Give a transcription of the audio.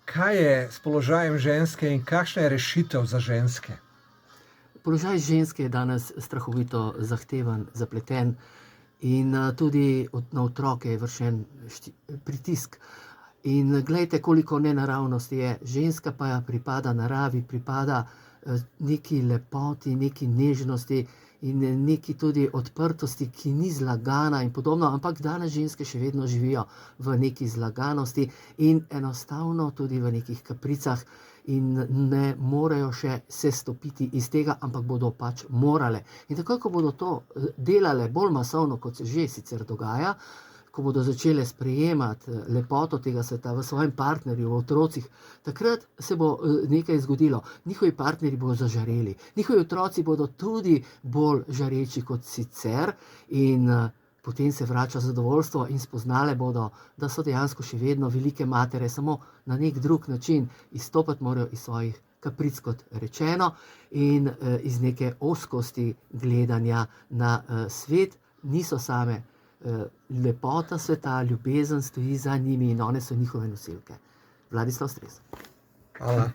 Kaj je s položajem ženske in kakšna je rešitev za ženske? Položaj ženske je danes strahovito zahteven, zapleten in tudi na otroke je vršen pritisk. In glejte, koliko nenaravnosti je. Ženska pa pripada naravi, pripada neki lepoti, neki nežnosti in neki tudi odprtosti, ki ni zlagana in podobno, ampak danes ženske še vedno živijo v neki zlaganosti in enostavno tudi v nekih kapricah in ne morejo še se stopiti iz tega, ampak bodo pač morale. In takoj, ko bodo to delale bolj masovno, kot se že sicer dogaja, ko bodo začele sprejemati lepoto tega sveta v svojem partnerju, v otrocih, takrat se bo nekaj zgodilo. Njihovi partnerji bodo zažareli, njihovi otroci bodo tudi bolj žareči kot sicer in potem se vrača zadovoljstvo in spoznale bodo, da so dejansko še vedno velike matere, samo na nek drug način. Izstopati morajo iz svojih kapric, kot rečeno, in iz neke ozkosti gledanja na svet. Niso same. Lepota sveta, ljubezen stoji za njimi in one so njihove nosilke. Vladislav Stres. Hvala.